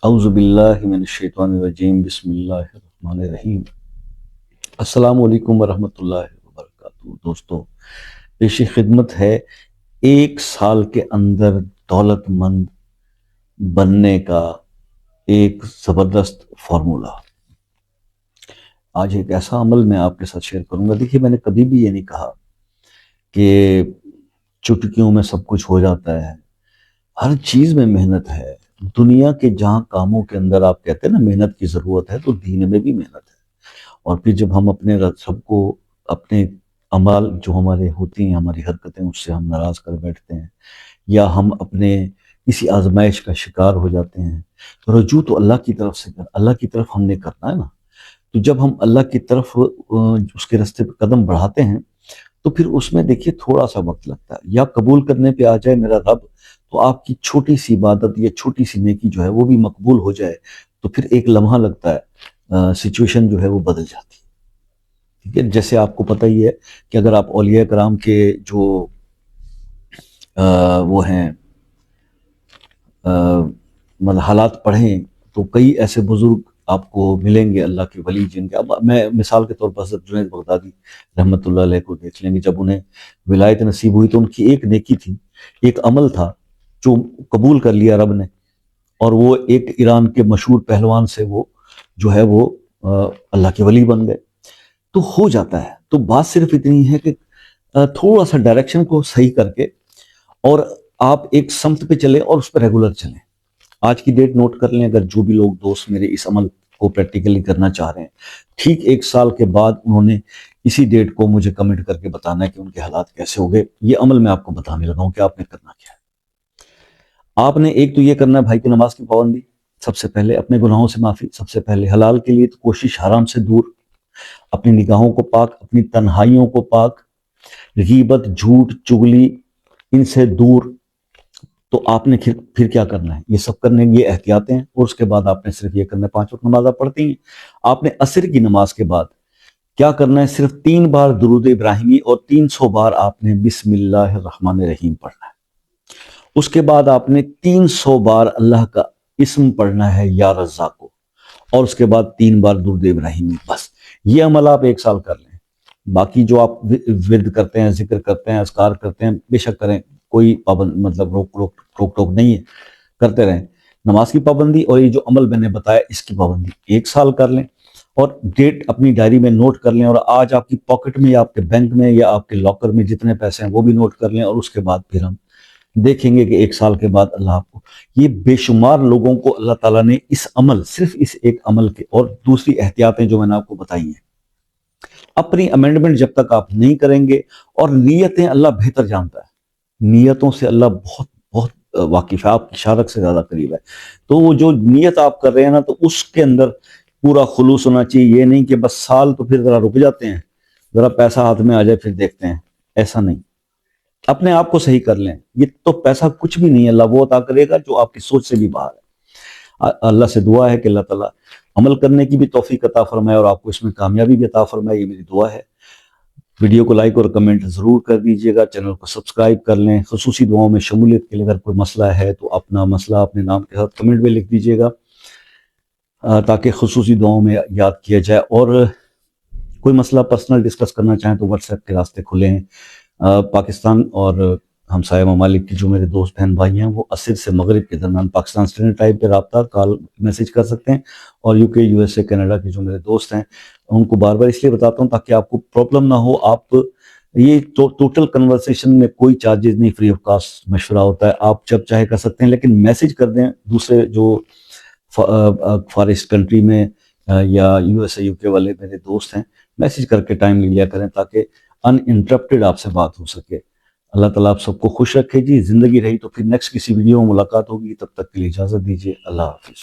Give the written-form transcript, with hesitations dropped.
اعوذ باللہ من الشیطان الرجیم، بسم اللہ الرحمن الرحیم۔ السلام علیکم ورحمۃ اللہ وبرکاتہ۔ دوستو، پیش خدمت ہے 1 سال کے اندر دولت مند بننے کا ایک زبردست فارمولا۔ آج ایک ایسا عمل میں آپ کے ساتھ شیئر کروں گا۔ دیکھیے، میں نے کبھی بھی یہ نہیں کہا کہ چٹکیوں میں سب کچھ ہو جاتا ہے۔ ہر چیز میں محنت ہے۔ دنیا کے جہاں کاموں کے اندر آپ کہتے ہیں نا محنت کی ضرورت ہے، تو دین میں بھی محنت ہے۔ اور پھر جب ہم اپنے سب کو اپنے اعمال جو ہمارے ہوتی ہیں، ہماری حرکتیں، اس سے ہم ناراض کر بیٹھتے ہیں، یا ہم اپنے کسی آزمائش کا شکار ہو جاتے ہیں، تو رجوع تو اللہ کی طرف سے اللہ کی طرف ہم نے کرنا ہے نا۔ تو جب ہم اللہ کی طرف اس کے راستے پہ قدم بڑھاتے ہیں، تو پھر اس میں دیکھیے تھوڑا سا وقت لگتا ہے۔ یا قبول کرنے پہ آ جائے میرا رب، تو آپ کی چھوٹی سی عبادت یا چھوٹی سی نیکی جو ہے وہ بھی مقبول ہو جائے، تو پھر ایک لمحہ لگتا ہے، سچویشن جو ہے وہ بدل جاتی ہے۔ ٹھیک ہے، جیسے آپ کو پتہ ہی ہے کہ اگر آپ اولیاء کرام کے جو وہ ہیں مطلب حالات پڑھیں، تو کئی ایسے بزرگ آپ کو ملیں گے اللہ کے ولی، جن کے اب میں مثال کے طور پر حضرت جنید بغدادی رحمۃ اللہ علیہ کو دیکھ لیں گے۔ جب انہیں ولایت نصیب ہوئی تو ان کی ایک نیکی تھی، ایک عمل تھا جو قبول کر لیا رب نے، اور وہ ایک ایران کے مشہور پہلوان سے وہ جو ہے وہ اللہ کے ولی بن گئے۔ تو ہو جاتا ہے۔ تو بات صرف اتنی ہے کہ تھوڑا سا ڈائریکشن کو صحیح کر کے، اور آپ ایک سمت پہ چلیں اور اس پہ ریگولر چلیں۔ آج کی ڈیٹ نوٹ کر لیں، اگر جو بھی لوگ دوست میرے اس عمل کو پریکٹیکلی کرنا چاہ رہے ہیں، ٹھیک 1 سال کے بعد انہوں نے اسی ڈیٹ کو مجھے کمنٹ کر کے بتانا ہے کہ ان کے حالات کیسے ہو گئے۔ یہ عمل میں آپ کو بتانے لگا ہوں کہ آپ نے کرنا کیا ہے۔ آپ نے ایک تو یہ کرنا ہے بھائی کی نماز کی پابندی، سب سے پہلے اپنے گناہوں سے معافی، سب سے پہلے حلال کے لیے تو کوشش، حرام سے دور، اپنی نگاہوں کو پاک، اپنی تنہائیوں کو پاک، غیبت، جھوٹ، چغلی، ان سے دور۔ تو آپ نے پھر کیا کرنا ہے؟ یہ سب کرنے یہ احتیاطیں ہیں، اور اس کے بعد آپ نے صرف یہ کرنا ہے، 5 وقت نماز آپ پڑھتی ہیں، آپ نے عصر کی نماز کے بعد کیا کرنا ہے؟ صرف 3 بار درود ابراہیمی اور 300 بار آپ نے بسم اللہ الرحمن الرحیم پڑھنا ہے۔ اس کے بعد آپ نے 300 بار اللہ کا اسم پڑھنا ہے یا رزاق، اور اس کے بعد 3 بار درود ابراہیمی۔ بس یہ عمل آپ 1 سال کر لیں۔ باقی جو آپ ورد کرتے ہیں، ذکر کرتے ہیں، اذکار کرتے ہیں، بے شک کریں، کوئی پابند مطلب روک ٹوک نہیں ہے، کرتے رہیں۔ نماز کی پابندی اور یہ جو عمل میں نے بتایا اس کی پابندی 1 سال کر لیں، اور ڈیٹ اپنی ڈائری میں نوٹ کر لیں، اور آج آپ کی پاکٹ میں یا آپ کے بینک میں یا آپ کے لاکر میں جتنے پیسے ہیں وہ بھی نوٹ کر لیں، اور اس کے بعد پھر ہم دیکھیں گے کہ 1 سال کے بعد اللہ آپ کو، یہ بے شمار لوگوں کو اللہ تعالیٰ نے اس عمل، صرف اس ایک عمل کے، اور دوسری احتیاطیں جو میں نے آپ کو بتائی ہیں، اپنی امینڈمنٹ جب تک آپ نہیں کریں گے، اور نیتیں اللہ بہتر جانتا ہے، نیتوں سے اللہ بہت بہت واقف ہے، آپ کی شارک سے زیادہ قریب ہے۔ تو وہ جو نیت آپ کر رہے ہیں نا، تو اس کے اندر پورا خلوص ہونا چاہیے۔ یہ نہیں کہ بس سال تو پھر ذرا رک جاتے ہیں، ذرا پیسہ ہاتھ میں آ جائے پھر دیکھتے ہیں، ایسا نہیں۔ اپنے آپ کو صحیح کر لیں۔ یہ تو پیسہ کچھ بھی نہیں ہے، اللہ وہ عطا کرے گا جو آپ کی سوچ سے بھی باہر ہے۔ اللہ سے دعا ہے کہ اللہ تعالیٰ عمل کرنے کی بھی توفیق عطا فرمائے، اور آپ کو اس میں کامیابی بھی عطا فرمائے، یہ میری دعا ہے۔ ویڈیو کو لائک اور کمنٹ ضرور کر دیجئے گا، چینل کو سبسکرائب کر لیں۔ خصوصی دعاؤں میں شمولیت کے لیے اگر کوئی مسئلہ ہے تو اپنا مسئلہ اپنے نام کے ساتھ کمنٹ میں لکھ دیجئے گا، تاکہ خصوصی دعاؤں میں یاد کیا جائے۔ اور کوئی مسئلہ پرسنل ڈسکس کرنا چاہیں تو واٹس ایپ کے راستے کھلے ہیں۔ پاکستان اور ہمسایہ ممالک کے جو میرے دوست بہن بھائی ہیں، وہ عصر سے مغرب کے درمیان پاکستان اسٹینڈرڈ ٹائم پہ رابطہ کال میسج کر سکتے ہیں، اور یو کے، یو ایس اے، کینیڈا کے جو میرے دوست ہیں ان کو بار بار اس لیے بتاتا ہوں تاکہ آپ کو پرابلم نہ ہو۔ آپ یہ ٹوٹل کنورسیشن میں کوئی چارجز نہیں، فری آف کاسٹ مشورہ ہوتا ہے، آپ جب چاہے کر سکتے ہیں، لیکن میسج کر دیں۔ دوسرے جو فارسٹ کنٹری میں یا یو ایس اے، یو کے والے میرے دوست ہیں، میسج کر کے ٹائم لے لیا کریں تاکہ ان انٹرپٹیڈ آپ سے بات ہو سکے۔ اللہ تعالیٰ آپ سب کو خوش رکھے جی۔ زندگی رہی تو پھر نیکسٹ کسی ویڈیو میں ملاقات ہوگی، تب تک کے لیے اجازت دیجیے۔ اللہ حافظ۔